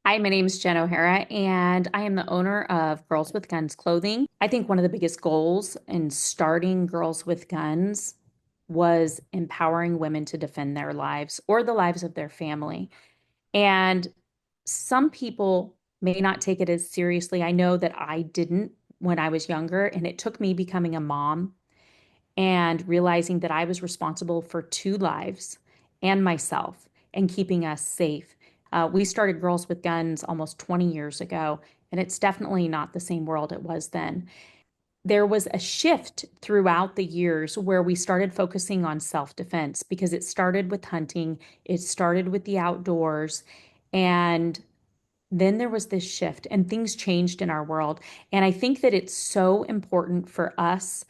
Hi, my name is Jen O'Hara, and I am the owner of Girls with Guns Clothing. I think one of the biggest goals in starting Girls with Guns was empowering women to defend their lives or the lives of their family. And some people may not take it as seriously. I know that I didn't when I was younger, and it took me becoming a mom and realizing that I was responsible for two lives and myself and keeping us safe. We started Girls with Guns almost 20 years ago, and it's definitely not the same world it was then. There was a shift throughout the years where we started focusing on self-defense because it started with hunting, it started with the outdoors, and then there was this shift and things changed in our world. And I think that it's so important for us,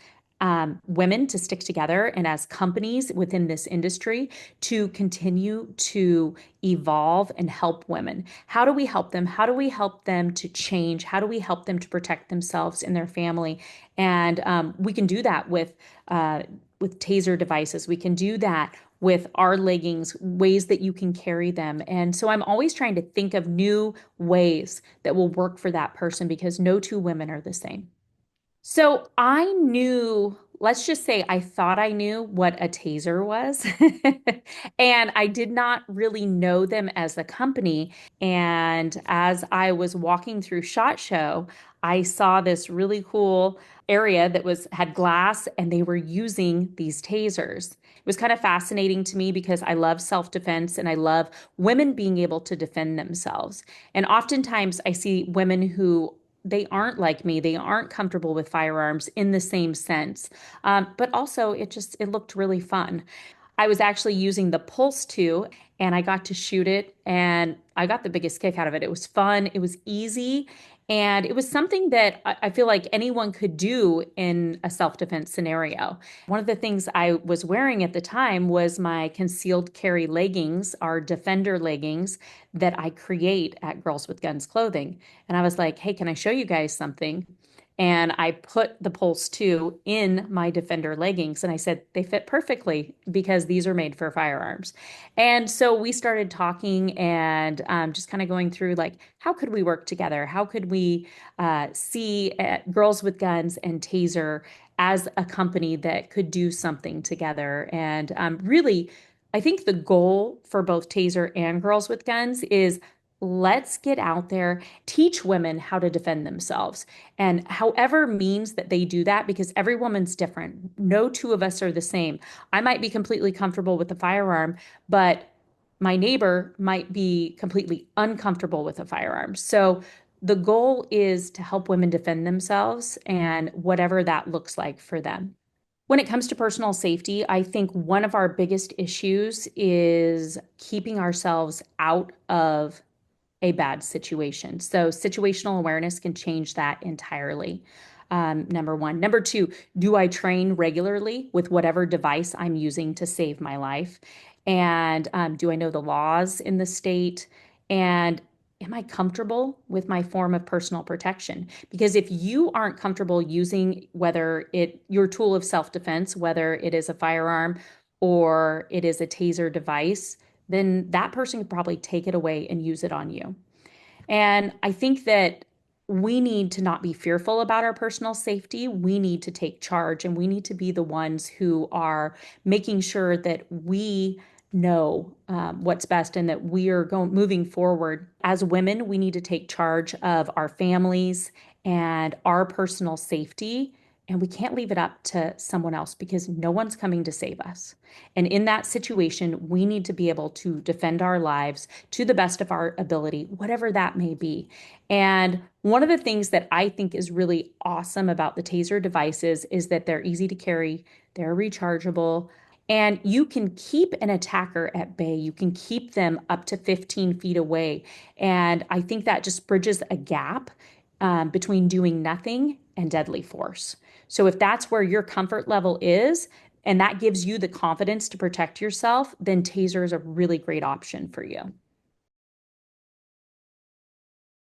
women, to stick together and as companies within this industry to continue to evolve and help women. How do we help them? How do we help them to change? How do we help them to protect themselves and their family? And we can do that with TASER devices. We can do that with our leggings, ways that you can carry them. And so I'm always trying to think of new ways that will work for that person because no two women are the same. So I knew, let's just say I thought I knew what a taser was. And I did not really know them as a company. And as I was walking through SHOT Show, I saw this really cool area that was had glass and they were using these tasers. It was kind of fascinating to me because I love self-defense and I love women being able to defend themselves. And oftentimes I see women who they aren't like me. They aren't comfortable with firearms in the same sense. But also it looked really fun. I was actually using the Pulse 2 and I got to shoot it and I got the biggest kick out of it. It was fun, it was easy, and it was something that I feel like anyone could do in a self-defense scenario. One of the things I was wearing at the time was my concealed carry leggings, our Defender leggings that I create at Girls with Guns Clothing. And I was like, hey, can I show you guys something? And I put the Pulse 2 in my Defender leggings and I said, they fit perfectly because these are made for firearms. And so we started talking and just kind of going through like, how could we work together? How could we see Girls with Guns and Taser as a company that could do something together? And really, I think the goal for both Taser and Girls with Guns is let's get out there, teach women how to defend themselves. And however means that they do that, because every woman's different. No two of us are the same. I might be completely comfortable with the firearm, but my neighbor might be completely uncomfortable with a firearm. So the goal is to help women defend themselves and whatever that looks like for them. When it comes to personal safety, I think one of our biggest issues is keeping ourselves out of a bad situation. So situational awareness can change that entirely. Number one. Number two, do I train regularly with whatever device I'm using to save my life? And do I know the laws in the state? And am I comfortable with my form of personal protection? Because if you aren't comfortable using whether your tool of self-defense, whether it is a firearm or it is a taser device, then that person could probably take it away and use it on you. And I think that we need to not be fearful about our personal safety. We need to take charge and we need to be the ones who are making sure that we know what's best and that we are going moving forward. As women, we need to take charge of our families and our personal safety. And we can't leave it up to someone else because no one's coming to save us. And in that situation, we need to be able to defend our lives to the best of our ability, whatever that may be. And one of the things that I think is really awesome about the TASER devices is that they're easy to carry, they're rechargeable, and you can keep an attacker at bay. You can keep them up to 15 feet away. And I think that just bridges a gap between doing nothing and deadly force. So if that's where your comfort level is, and that gives you the confidence to protect yourself, then TASER is a really great option for you.